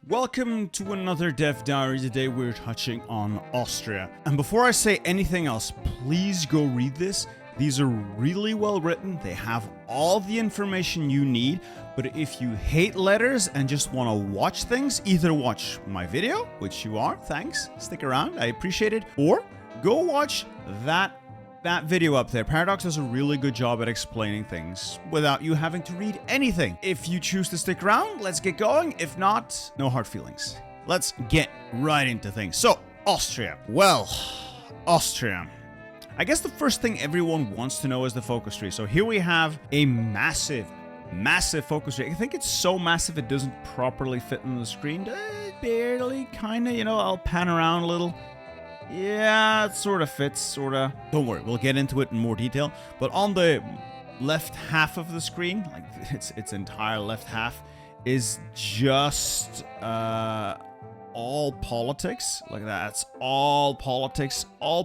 Welcome to another Dev Diary. Today we're touching on Austria. And before I say anything else, please go read this. These are really well written. They have all the information you need. But if you hate letters and just want to watch things, either watch my video, which you are, thanks, stick around, I appreciate it, or go watch that video up there. Paradox does a really good job at explaining things without you having to read anything. If you choose to stick around, let's get going. If not, no hard feelings. Let's get right into things. So, Austria. Well, Austria. I guess the first thing everyone wants to know is the focus tree. So here we have a massive focus tree. I think it's so massive it doesn't properly fit on the screen. Barely, kinda, I'll pan around a little. Yeah, it sort of fits, sorta. Don't worry, we'll get into it in more detail. But on the left half of the screen, like its entire left half, is just all politics. Like that's all politics all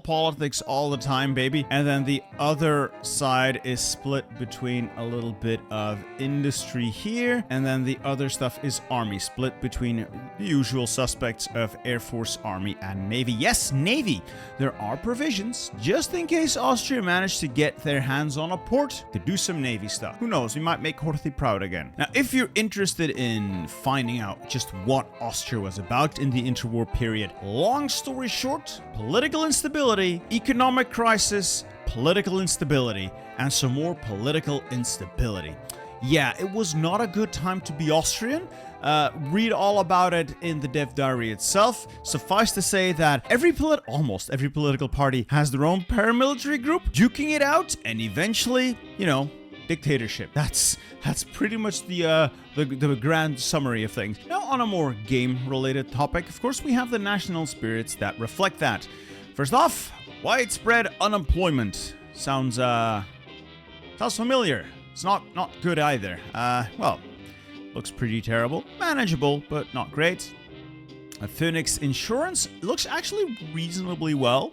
the time, baby. And then the other side is split between a little bit of industry here, and then the other stuff is army, split between the usual suspects of Air Force, Army, and Navy. Yes, Navy. There are provisions just in case Austria managed to get their hands on a port to do some Navy stuff. Who knows, we might make Horthy proud again. Now, if you're interested in finding out just what Austria was about in the interwar period, long story short, political instability, economic crisis, political instability, and some more political instability. Yeah, it was not a good time to be Austrian. Read all about it in the Dev Diary itself. Suffice to say that almost every political party has their own paramilitary group, duking it out, and eventually, dictatorship. That's pretty much the grand summary of things. Now, on a more game-related topic, of course, we have the national spirits that reflect that. First off, widespread unemployment. Sounds familiar. It's not good either. Well, looks pretty terrible. Manageable, but not great. Phoenix Insurance looks actually reasonably well.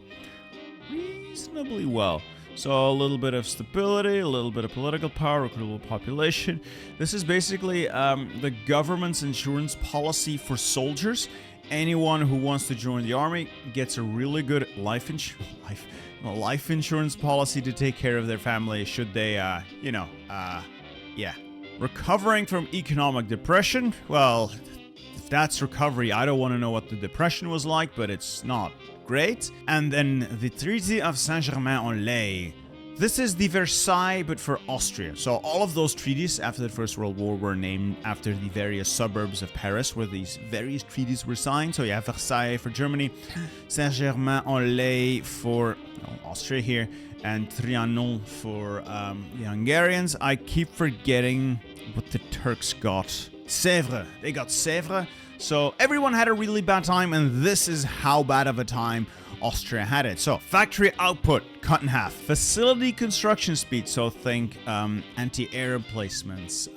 So a little bit of stability, a little bit of political power, recruitable population. This is basically the government's insurance policy for soldiers. Anyone who wants to join the army gets a really good life insurance policy to take care of their family should they, Recovering from economic depression. Well, if that's recovery, I don't want to know what the depression was like, but it's not great. And then the Treaty of Saint-Germain-en-Laye. This is the Versailles, but for Austria. So all of those treaties after the First World War were named after the various suburbs of Paris where these various treaties were signed. So you have Versailles for Germany, Saint-Germain-en-Laye for Austria here, and Trianon for the Hungarians. I keep forgetting what the Turks got. Sèvres. They got Sèvres. So everyone had a really bad time, and this is how bad of a time Austria had it. So factory output cut in half. Facility construction speed, so think anti-air emplacements,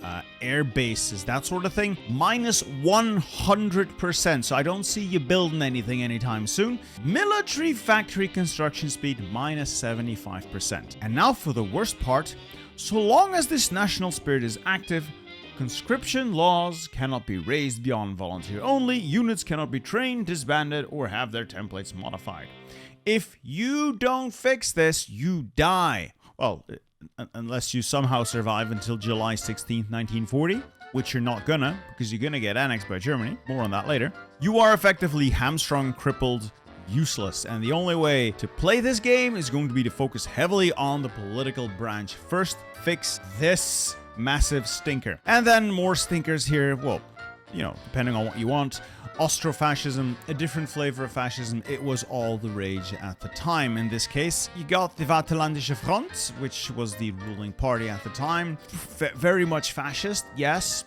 air bases, that sort of thing, minus 100%. So I don't see you building anything anytime soon. Military factory construction speed, minus 75%. And now for the worst part. So long as this national spirit is active, conscription laws cannot be raised beyond volunteer only, units cannot be trained, disbanded, or have their templates modified. If you don't fix this, you die. Well, unless you somehow survive until July 16th, 1940, which you're not gonna, because you're gonna get annexed by Germany. More on that later. You are effectively hamstrung, crippled, useless, and the only way to play this game is going to be to focus heavily on the political branch. First, fix this massive stinker. And then more stinkers here, well, depending on what you want. Austrofascism, a different flavor of fascism. It was all the rage at the time. In this case, you got the Vaterlandische Front, which was the ruling party at the time. Very much fascist, yes,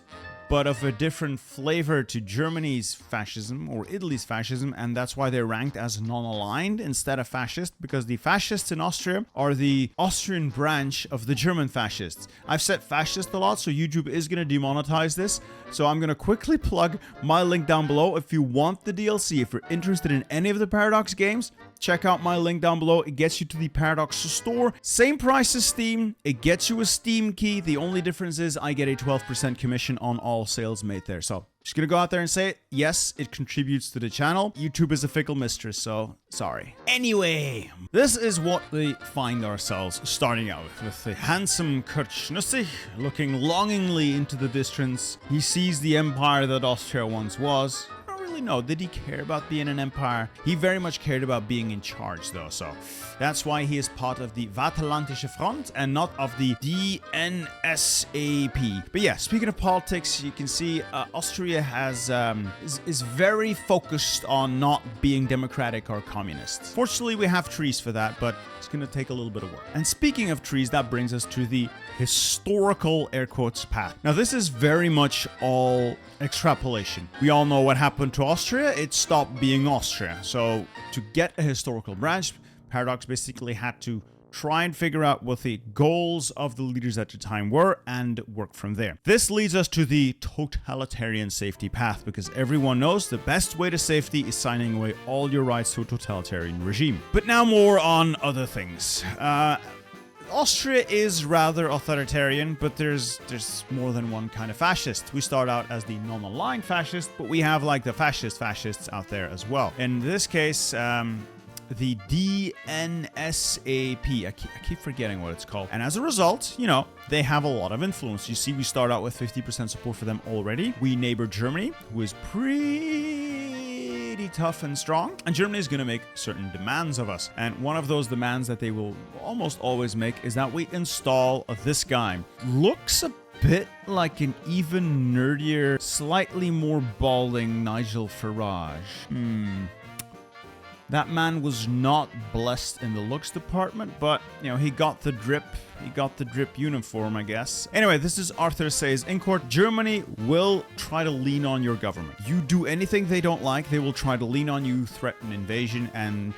but of a different flavor to Germany's fascism or Italy's fascism, and that's why they're ranked as non-aligned instead of fascist, because the fascists in Austria are the Austrian branch of the German fascists. I've said fascist a lot, so YouTube is going to demonetize this, so I'm going to quickly plug my link down below. If you want the DLC, if you're interested in any of the Paradox games, check out my link down below. It gets you to the Paradox store. Same price as Steam. It gets you a Steam key. The only difference is I get a 12% commission on all sales made there. So just gonna go out there and say it. Yes, it contributes to the channel. YouTube is a fickle mistress, so sorry. Anyway, this is what we find ourselves starting out with the handsome Kurt Schnussig looking longingly into the distance. He sees the empire that Austria once was. No, did he care about being an empire? He very much cared about being in charge, though, so that's why he is part of the Vaterlandische Front and not of the DNSAP. But yeah, speaking of politics, you can see Austria is very focused on not being democratic or communist. Fortunately, we have trees for that, but it's going to take a little bit of work. And speaking of trees, that brings us to the historical air quotes path. Now, this is very much all extrapolation. We all know what happened to Austria. It stopped being Austria. So to get a historical branch, Paradox basically had to try and figure out what the goals of the leaders at the time were and work from there. This leads us to the totalitarian safety path, because everyone knows the best way to safety is signing away all your rights to a totalitarian regime. But now more on other things. Austria is rather authoritarian, but there's more than one kind of fascist. We start out as the non-aligned fascist, but we have like the fascists out there as well. In this case, the DNSAP, I keep forgetting what it's called. And as a result, you know, they have a lot of influence. You see, we start out with 50% support for them already. We neighbor Germany, who is pretty tough and strong, and Germany is going to make certain demands of us, and one of those demands that they will almost always make is that we install this guy. Looks a bit like an even nerdier, slightly more balding Nigel Farage. That man was not blessed in the looks department, but, you know, he got the drip uniform, I guess. Anyway, this is Arthur Seyss-Inquart. Germany will try to lean on your government. You do anything they don't like, they will try to lean on you, threaten invasion, and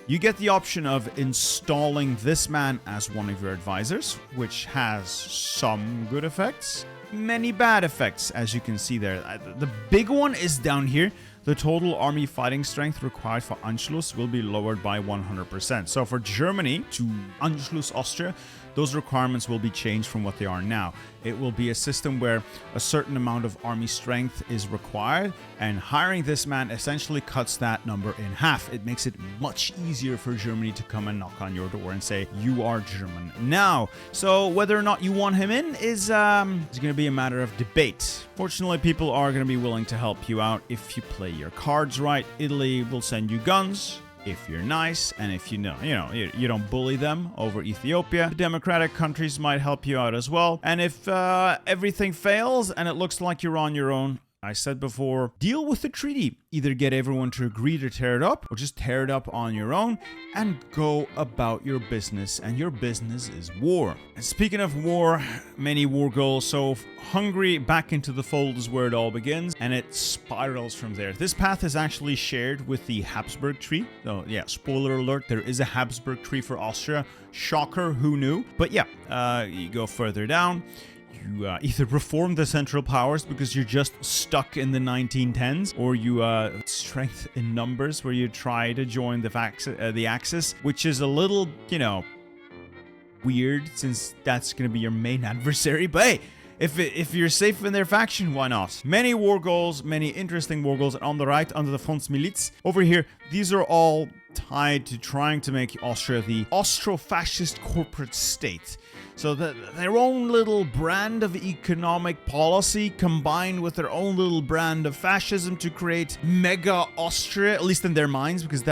you get the option of installing this man as one of your advisors, which has some good effects, many bad effects, as you can see there. The big one is down here. The total army fighting strength required for Anschluss will be lowered by 100%. So for Germany to Anschluss Austria, those requirements will be changed from what they are now. It will be a system where a certain amount of army strength is required, and hiring this man essentially cuts that number in half. It makes it much easier for Germany to come and knock on your door and say, you are German now. So whether or not you want him in is going to be a matter of debate. Fortunately, people are going to be willing to help you out if you play your cards right. Italy will send you guns if you're nice, and if you don't bully them over Ethiopia. The democratic countries might help you out as well. And if everything fails and it looks like you're on your own, I said before, deal with the treaty. Either get everyone to agree to tear it up, or just tear it up on your own and go about your business. And your business is war. And speaking of war, many war goals. So Hungary back into the fold is where it all begins, and it spirals from there. This path is actually shared with the Habsburg tree. So yeah, spoiler alert, there is a Habsburg tree for Austria. Shocker, who knew? But yeah, you go further down. You either reform the Central Powers because you're just stuck in the 1910s, or you strength in numbers where you try to join the Axis, which is a little, weird since that's going to be your main adversary. But hey, if you're safe in their faction, why not? Many war goals, many interesting war goals. And on the right, under the Fondsmiliz, over here, these are all tied to trying to make Austria the Austro-fascist corporate state. So their own little brand of economic policy combined with their own little brand of fascism to create mega Austria, at least in their minds, because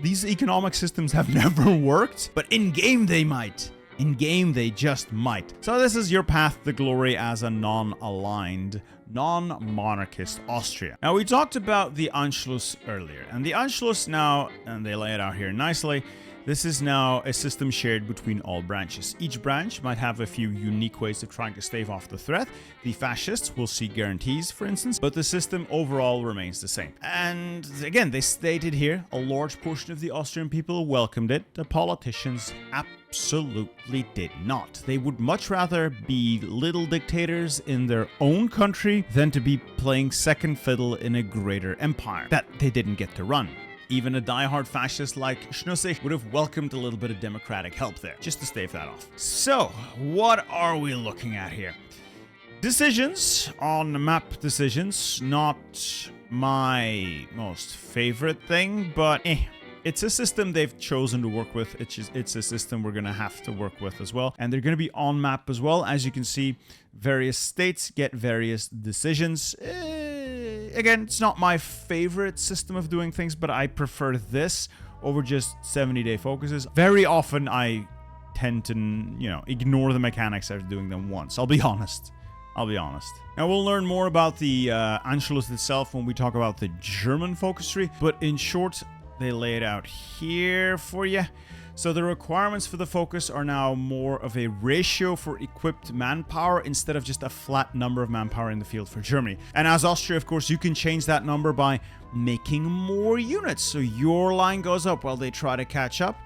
these economic systems have never worked, but in-game they might. In-game they just might. So this is your path to glory as a non-aligned, non-monarchist Austria. Now, we talked about the Anschluss earlier, and the Anschluss now, and they lay it out here nicely, this is now a system shared between all branches. Each branch might have a few unique ways of trying to stave off the threat. The fascists will seek guarantees, for instance, but the system overall remains the same. And again, they stated here, a large portion of the Austrian people welcomed it. The politicians absolutely did not. They would much rather be little dictators in their own country than to be playing second fiddle in a greater empire that they didn't get to run. even a diehard fascist like Schnussig would have welcomed a little bit of democratic help there, just to stave that off. So, what are we looking at here? Decisions on map decisions, not my most favorite thing, but it's a system they've chosen to work with. It's a system we're going to have to work with as well. And they're going to be on map as well. As you can see, various states get various decisions. Again, it's not my favorite system of doing things, but I prefer this over just 70-day focuses. Very often, I tend to, ignore the mechanics after doing them once. I'll be honest. Now, we'll learn more about the Anschluss itself when we talk about the German focus tree. But in short, they lay it out here for you. So the requirements for the focus are now more of a ratio for equipped manpower instead of just a flat number of manpower in the field for Germany. And as Austria, of course, you can change that number by making more units. So your line goes up while they try to catch up.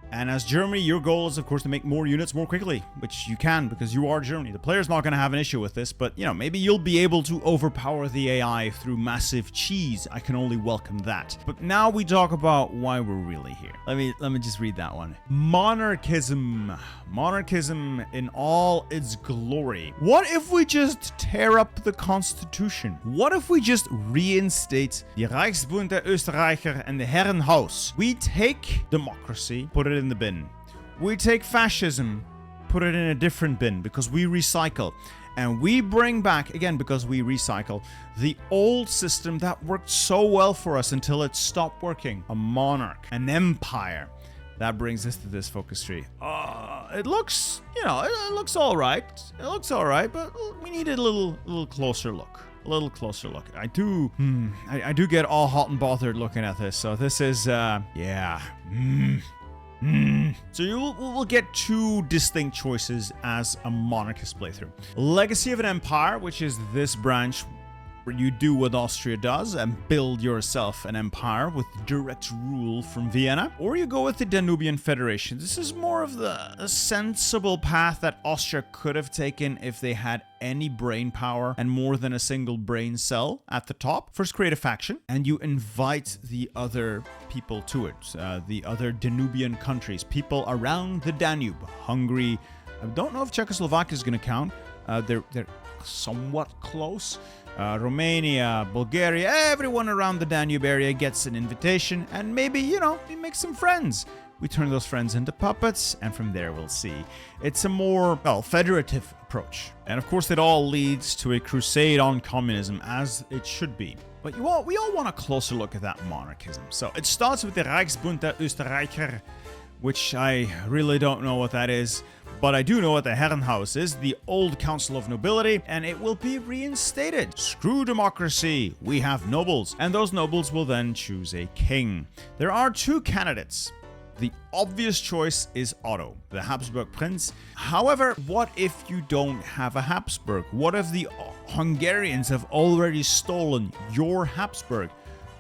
And as Germany, your goal is, of course, to make more units more quickly, which you can because you are Germany. The player's not going to have an issue with this, but, maybe you'll be able to overpower the AI through massive cheese. I can only welcome that. But now we talk about why we're really here. Let me just read that one. Monarchism. Monarchism in all its glory. What if we just tear up the Constitution? What if we just reinstate the Reichsbund der Österreicher and the Herrenhaus? We take democracy, put it in the bin. We take fascism, put it in a different bin because we recycle. And we bring back, again, because we recycle, the old system that worked so well for us until it stopped working. A monarch, an empire. That brings us to this focus tree. It looks, it looks all right. It looks all right, but we need a little closer look. A little closer look. I do get all hot and bothered looking at this. So this is, So we'll get two distinct choices as a monarchist playthrough. Legacy of an Empire, which is this branch where you do what Austria does and build yourself an empire with direct rule from Vienna. Or you go with the Danubian Federation. This is more of a sensible path that Austria could have taken if they had any brain power and more than a single brain cell at the top. First, create a faction, and you invite the other people to it. The other Danubian countries, people around the Danube. Hungary. I don't know if Czechoslovakia is going to count. They're somewhat close. Romania, Bulgaria, everyone around the Danube area gets an invitation, and maybe, we make some friends. We turn those friends into puppets, and from there we'll see. It's a more, federative approach. And of course, it all leads to a crusade on communism, as it should be. But we all want a closer look at that monarchism. So it starts with the Reichsbund der Österreicher, which I really don't know what that is. But I do know what the Herrenhaus is, the old Council of Nobility, and it will be reinstated. Screw democracy, we have nobles, and those nobles will then choose a king. There are two candidates. The obvious choice is Otto, the Habsburg prince. However, what if you don't have a Habsburg? What if the Hungarians have already stolen your Habsburg?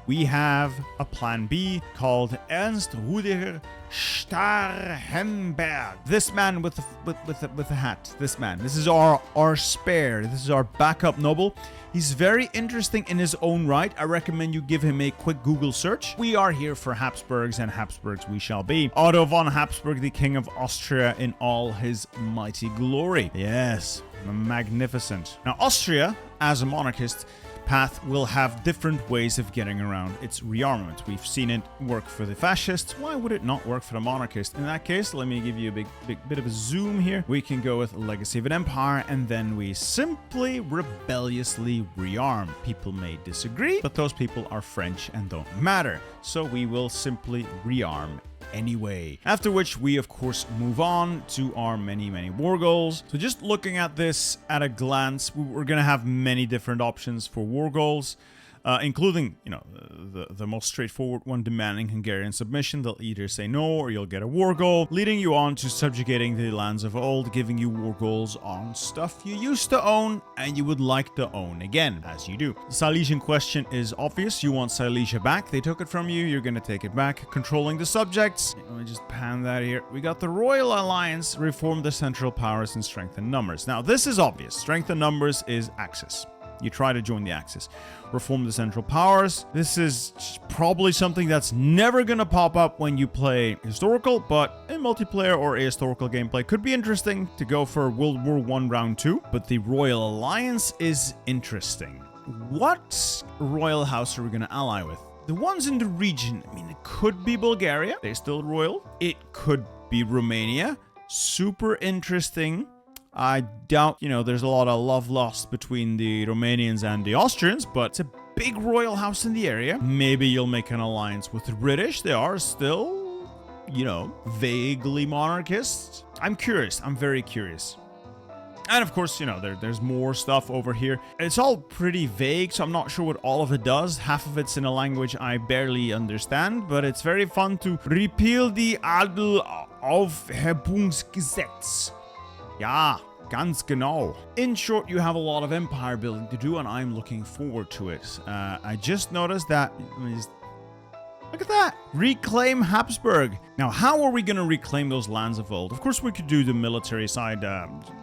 We have a plan B called Ernst Rudiger Starhemberg. This man with the hat. This man. This is our spare. This is our backup noble. He's very interesting in his own right. I recommend you give him a quick Google search. We are here for Habsburgs, and Habsburgs we shall be. Otto von Habsburg, the King of Austria in all his mighty glory. Yes, magnificent. Now, Austria, as a monarchist, path will have different ways of getting around its rearmament. We've seen it work for the fascists. Why would it not work for the monarchist? In that case, let me give you a big bit of a zoom here. We can go with Legacy of an Empire, and then we simply rebelliously rearm. People may disagree, but those people are French and don't matter. So we will simply rearm anyway. After which we, of course, move on to our many war goals. So just looking at this at a glance, we're going to have many different options for war goals, including, the most straightforward one, demanding Hungarian submission. They'll either say no or you'll get a war goal, leading you on to subjugating the lands of old, giving you war goals on stuff you used to own and you would like to own again, as you do. The Silesian question is obvious. You want Silesia back. They took it from you. You're going to take it back. Controlling the subjects. Let me just pan that here. We got the Royal Alliance, reform the central powers and strengthen numbers. Now, this is obvious. Strength in numbers is Axis. you try to join the Axis. Reform the Central Powers. This is probably something that's never going to pop up when you play historical, but in multiplayer or a historical gameplay could be interesting to go for World War I Round 2. But the Royal Alliance is interesting. What royal house are we going to ally with? The ones in the region, I mean, it could be Bulgaria. They're still royal. It could be Romania. Super interesting. I doubt, there's a lot of love lost between the Romanians and the Austrians, but it's a big royal house in the area. Maybe you'll make an alliance with the British. They are still, vaguely monarchists. I'm curious. I'm very curious. And of course, there's more stuff over here. It's all pretty vague, so I'm not sure what all of it does. Half of it's in a language I barely understand, but it's very fun to repeal the Adelaufhebungsgesetz. Ja, ganz genau. In short, you have a lot of empire building to do, and I'm looking forward to it. I just noticed that... Look at that! Reclaim Habsburg. Now, how are we going to reclaim those lands of old? Of course, we could do the military side,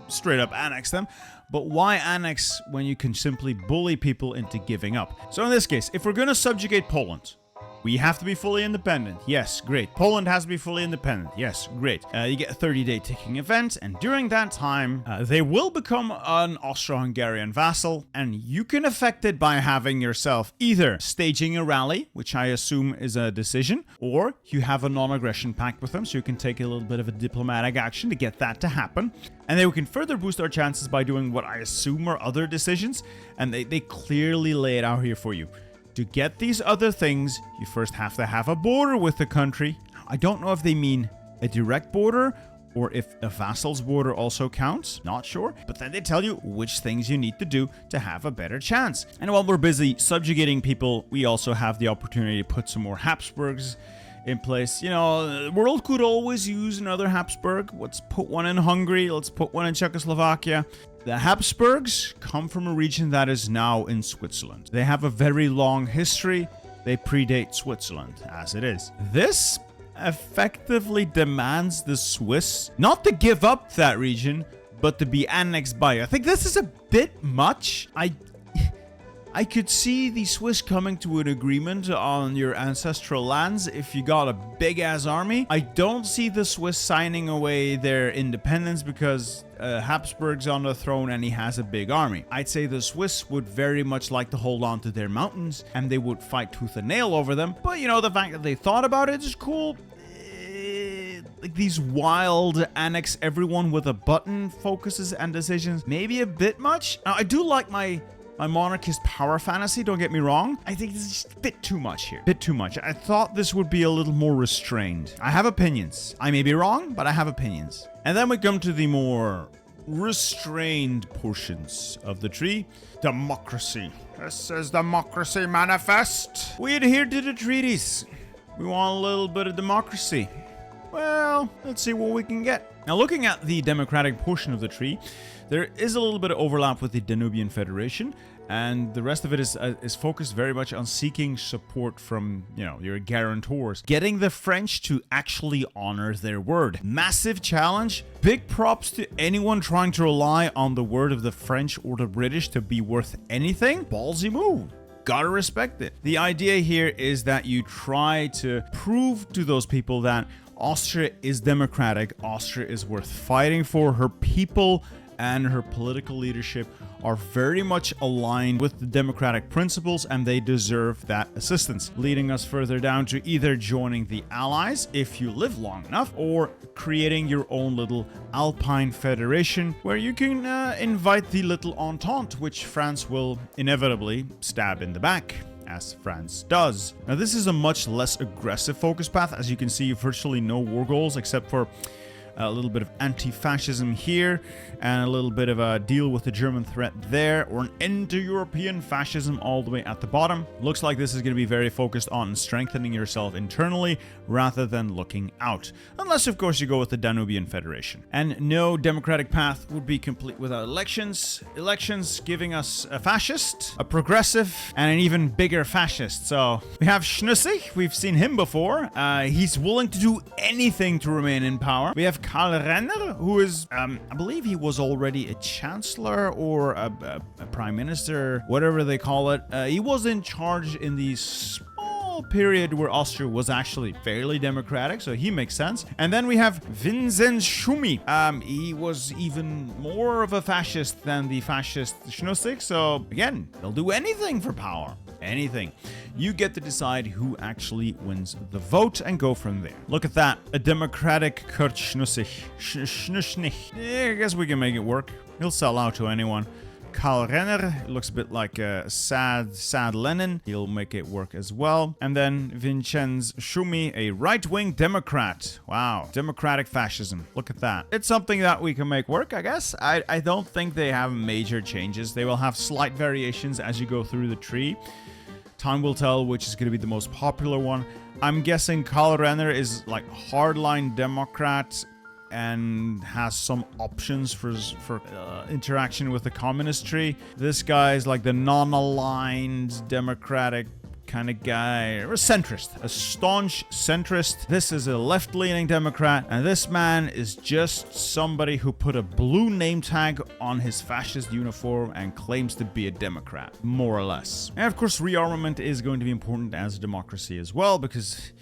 straight up annex them. But why annex when you can simply bully people into giving up? So in this case, if we're going to subjugate Poland, we have to be fully independent. Yes, great. Poland has to be fully independent. Yes, great. You get a 30-day ticking event, and during that time, they will become an Austro-Hungarian vassal, and you can affect it by having yourself either staging a rally, which I assume is a decision, or you have a non-aggression pact with them, so you can take a little bit of a diplomatic action to get that to happen. And then we can further boost our chances by doing what I assume are other decisions, and they clearly lay it out here for you. To get these other things, you first have to have a border with the country. I don't know if they mean a direct border or if a vassal's border also counts. Not sure. But then they tell you which things you need to do to have a better chance. And while we're busy subjugating people, we also have the opportunity to put some more Habsburgs in place. The world could always use another Habsburg. Let's put one in Hungary. Let's put one in Czechoslovakia. The Habsburgs come from a region that is now in Switzerland. They have a very long history. They predate Switzerland as it is. This effectively demands the Swiss not to give up that region, but to be annexed by. I think this is a bit much. I could see the Swiss coming to an agreement on your ancestral lands if you got a big-ass army. I don't see the Swiss signing away their independence because Habsburg's on the throne and he has a big army. I'd say the Swiss would very much like to hold on to their mountains and they would fight tooth and nail over them. But the fact that they thought about it is cool. Like these wild annex everyone with a button focuses and decisions, maybe a bit much. Now, I do like my monarchist power fantasy, don't get me wrong. I think this is just a bit too much here. Bit too much. I thought this would be a little more restrained. I have opinions. I may be wrong, but I have opinions. And then we come to the more restrained portions of the tree. Democracy. This is Democracy Manifest. We adhere to the treaties. We want a little bit of democracy. Well, let's see what we can get. Now, looking at the democratic portion of the tree, there is a little bit of overlap with the Danubian Federation, and the rest of it is focused very much on seeking support from, your guarantors. Getting the French to actually honor their word. Massive challenge. Big props to anyone trying to rely on the word of the French or the British to be worth anything. Ballsy move. Gotta respect it. The idea here is that you try to prove to those people that Austria is democratic, Austria is worth fighting for, her people and her political leadership are very much aligned with the democratic principles and they deserve that assistance, leading us further down to either joining the Allies if you live long enough or creating your own little Alpine Federation where you can invite the little Entente, which France will inevitably stab in the back, as France does. Now, this is a much less aggressive focus path. As you can see, virtually no war goals except for a little bit of anti-fascism here, and a little bit of a deal with the German threat there, or an end to European fascism all the way at the bottom. Looks like this is going to be very focused on strengthening yourself internally rather than looking out. Unless, of course, you go with the Danubian Federation. And no democratic path would be complete without elections. Elections giving us a fascist, a progressive, and an even bigger fascist. So we have Schnüssig. We've seen him before. He's willing to do anything to remain in power. We have Karl Renner, who is, I believe he was already a chancellor or a prime minister, whatever they call it. He was in charge in the period where Austria was actually fairly democratic, so he makes sense. And then we have Vincent Schumi. He was even more of a fascist than the fascist Schnussig, so again, they'll do anything for power. Anything. You get to decide who actually wins the vote and go from there. Look at that. A democratic Kurt Schnussig. Yeah, I guess we can make it work. He'll sell out to anyone. Karl Renner, it looks a bit like a sad Lenin. He'll make it work as well. And then Vincenz Schumi, a right-wing Democrat. Wow, democratic fascism. Look at that. It's something that we can make work, I guess. I don't think they have major changes. They will have slight variations as you go through the tree. Time will tell which is going to be the most popular one. I'm guessing Karl Renner is like hardline Democrat and has some options for interaction with the communist tree. This guy is like the non-aligned democratic kind of guy, or a centrist, a staunch centrist. This is a left-leaning Democrat, and this man is just somebody who put a blue name tag on his fascist uniform and claims to be a Democrat, more or less. And of course, rearmament is going to be important as a democracy as well, because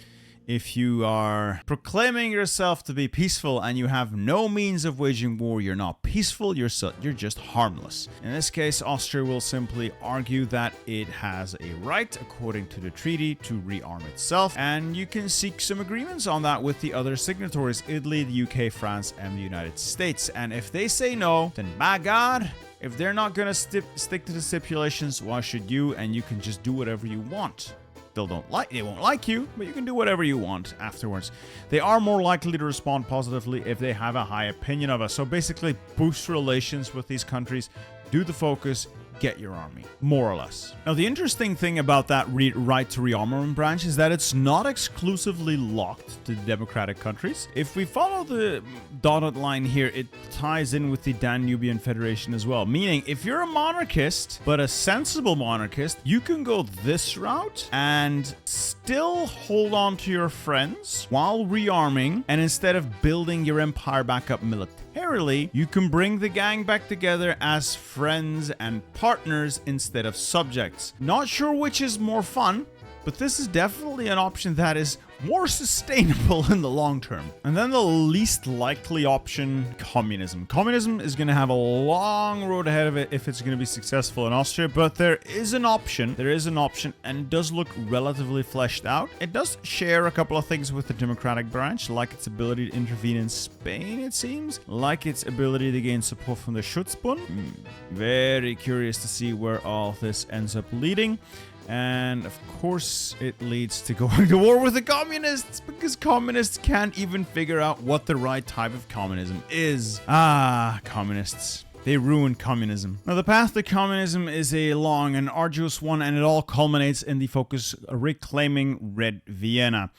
if you are proclaiming yourself to be peaceful and you have no means of waging war, you're not peaceful, you're just harmless. In this case, Austria will simply argue that it has a right, according to the treaty, to rearm itself, and you can seek some agreements on that with the other signatories, Italy, the UK, France, and the United States. And if they say no, then by God, if they're not gonna stick to the stipulations, why should you? And you can just do whatever you want. They won't like you, but you can do whatever you want afterwards. They are more likely to respond positively if they have a high opinion of us. So basically, boost relations with these countries, do the focus, get your army, more or less. Now, the interesting thing about that right to rearmament branch is that it's not exclusively locked to the democratic countries. If we follow the dotted line here, it ties in with the Danubian Federation as well. Meaning, if you're a monarchist, but a sensible monarchist, you can go this route and still hold on to your friends while rearming, and instead of building your empire back up militarily, you can bring the gang back together as friends and partners instead of subjects. Not sure which is more fun, but this is definitely an option that is more sustainable in the long term. And then the least likely option, communism. Communism is going to have a long road ahead of it if it's going to be successful in Austria, but there is an option, and it does look relatively fleshed out. It does share a couple of things with the democratic branch, like its ability to intervene in Spain, it seems, like its ability to gain support from the Schutzbund. Very curious to see where all this ends up leading. And of course, it leads to going to war with the communists, because communists can't even figure out what the right type of communism is. Communists. They ruined communism. Now, the path to communism is a long and arduous one, and it all culminates in the focus reclaiming Red Vienna.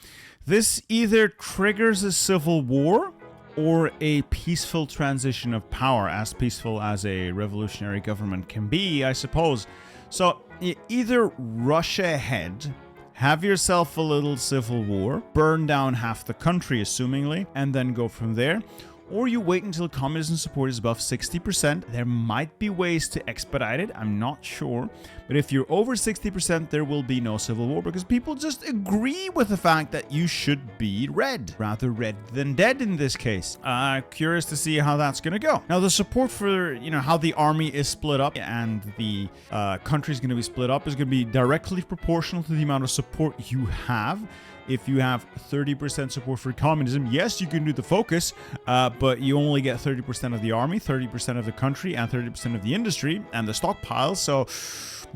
This either triggers a civil war or a peaceful transition of power, as peaceful as a revolutionary government can be, I suppose. So, you either rush ahead, have yourself a little civil war, burn down half the country, assumingly, and then go from there, or you wait until communism support is above 60%. There might be ways to expedite it, I'm not sure. But if you're over 60%, there will be no civil war, because people just agree with the fact that you should be red. Rather red than dead in this case. Curious to see how that's going to go. Now, the support for, how the army is split up and the country is going to be split up is going to be directly proportional to the amount of support you have. If you have 30% support for communism, yes, you can do the focus, but you only get 30% of the army, 30% of the country, and 30% of the industry and the stockpiles, so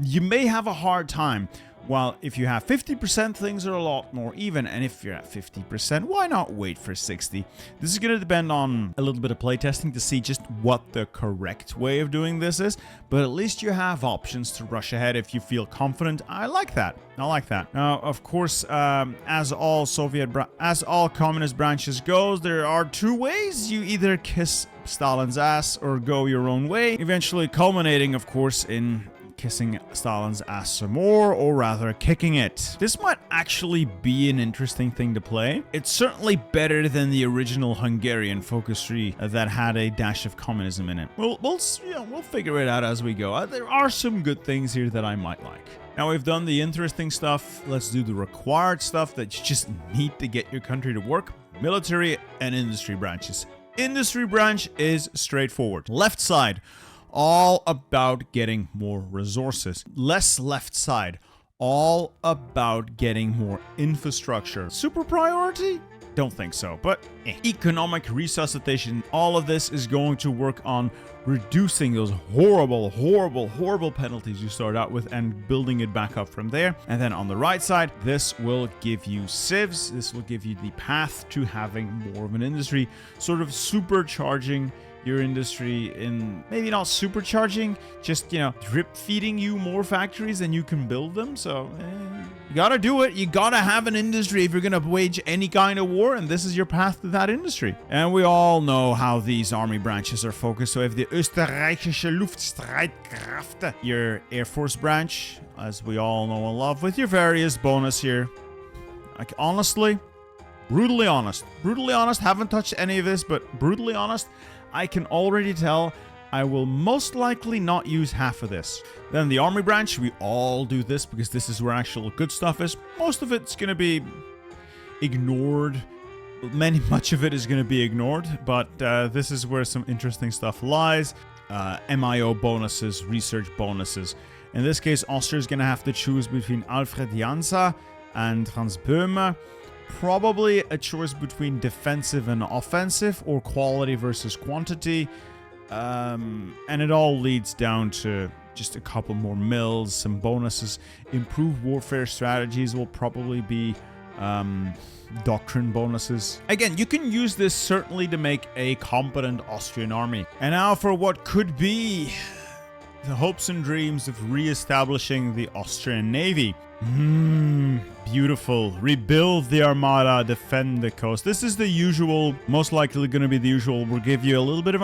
you may have a hard time. While if you have 50%, things are a lot more even, and if you're at 50%, why not wait for 60? This is going to depend on a little bit of playtesting to see just what the correct way of doing this is, but at least you have options to rush ahead if you feel confident. I like that. Now, of course, as all communist branches goes, there are two ways. You either kiss Stalin's ass or go your own way, eventually culminating, of course, in kissing Stalin's ass some more, or rather kicking it. This might actually be an interesting thing to play. It's certainly better than the original Hungarian focus tree that had a dash of communism in it. We'll figure it out as we go. There are some good things here that I might like. Now we've done the interesting stuff. Let's do the required stuff that you just need to get your country to work. Military and industry branches. Industry branch is straightforward. Left side, all about getting more resources. Less left side, all about getting more infrastructure. Super priority? Don't think so, but economic resuscitation. All of this is going to work on reducing those horrible penalties you start out with and building it back up from there. And then on the right side, this will give you civs. This will give you the path to having more of an industry, sort of supercharging your industry in, maybe not supercharging, just, drip feeding you more factories than you can build them. So you gotta do it. You gotta have an industry if you're gonna wage any kind of war, and this is your path to that industry. And we all know how these army branches are focused. So if the Österreichische Luftstreitkräfte, your Air Force branch, as we all know and love, with your various bonus here, like honestly, brutally honest, haven't touched any of this, but brutally honest, I can already tell I will most likely not use half of this. Then the army branch, we all do this because this is where actual good stuff is. Most of it's going to be ignored. Much of it is going to be ignored, but this is where some interesting stuff lies. MIO bonuses, research bonuses. In this case, Austria is going to have to choose between Alfred Jansa and Franz Böhme. Probably a choice between defensive and offensive, or quality versus quantity. And it all leads down to just a couple more mills, some bonuses. Improved warfare strategies will probably be doctrine bonuses. Again, you can use this certainly to make a competent Austrian army. And now for what could be the hopes and dreams of re-establishing the Austrian Navy. Beautiful. Rebuild the Armada, defend the coast. This is the usual, most likely going to be the usual. We'll give you a little bit of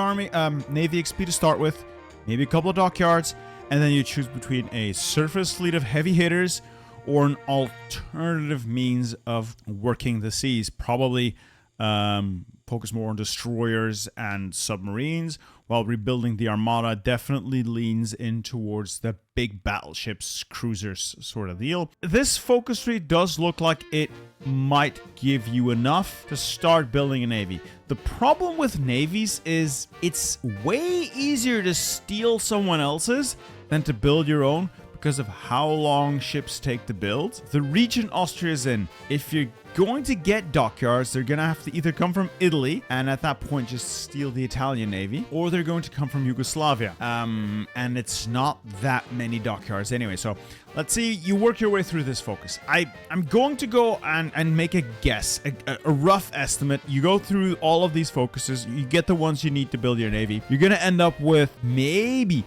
Navy XP to start with, maybe a couple of dockyards, and then you choose between a surface fleet of heavy hitters or an alternative means of working the seas. Probably focus more on destroyers and submarines, while rebuilding the Armada definitely leans in towards the big battleships, cruisers sort of deal. This focus tree does look like it might give you enough to start building a navy. The problem with navies is it's way easier to steal someone else's than to build your own because of how long ships take to build. The region Austria is in, if you're going to get dockyards, they're going to have to either come from Italy, and at that point just steal the Italian Navy, or they're going to come from Yugoslavia. And it's not that many dockyards anyway. So let's see, you work your way through this focus. I'm going to go and make a guess, a rough estimate. You go through all of these focuses, you get the ones you need to build your Navy. You're going to end up with maybe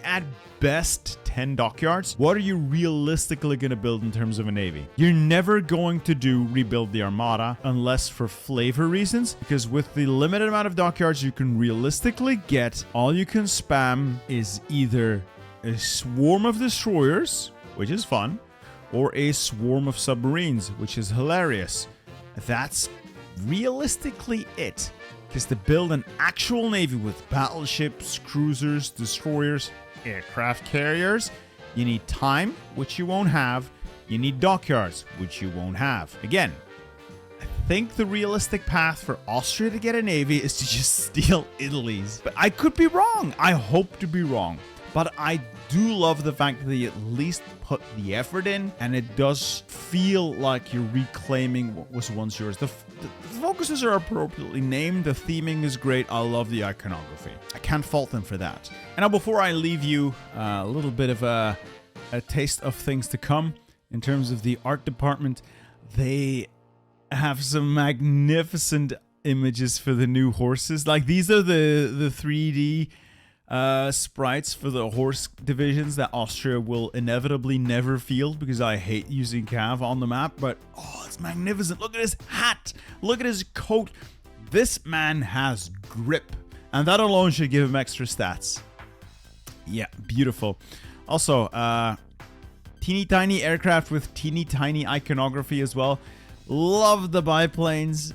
at best 10 dockyards. What are you realistically going to build in terms of a navy? You're never going to rebuild the Armada unless for flavor reasons, because with the limited amount of dockyards you can realistically get, all you can spam is either a swarm of destroyers, which is fun, or a swarm of submarines, which is hilarious. That's realistically it. Because to build an actual navy with battleships, cruisers, destroyers, aircraft carriers, you need time, which you won't have. You need dockyards, which you won't have. Again, I think the realistic path for Austria to get a navy is to just steal Italy's. But I could be wrong. I hope to be wrong. But I do love the fact that they at least put the effort in, and it does feel like you're reclaiming what was once yours. The focuses are appropriately named. The theming is great. I love the iconography. I can't fault them for that. And now before I leave you, a little bit of a taste of things to come. In terms of the art department, they have some magnificent images for the new horses. Like, these are the 3D sprites for the horse divisions that Austria will inevitably never field, because I hate using Cav on the map. But oh, it's magnificent. Look at his hat. Look at his coat. This man has grip, and that alone should give him extra stats. Yeah, beautiful. Also, teeny tiny aircraft with teeny tiny iconography as well. Love the biplanes.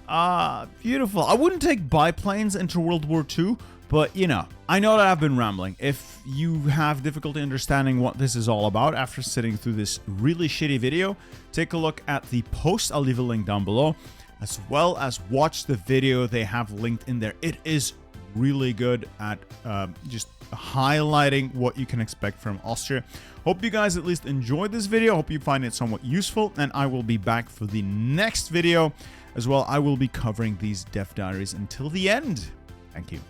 Beautiful. I wouldn't take biplanes into World War II, but you know, I know that I've been rambling. If you have difficulty understanding what this is all about after sitting through this really shitty video, take a look at the post. I'll leave a link down below, as well as watch the video they have linked in there. It is really good at just highlighting what you can expect from Austria. Hope you guys at least enjoyed this video. Hope you find it somewhat useful, and I will be back for the next video as well. I will be covering these dev diaries until the end. Thank you.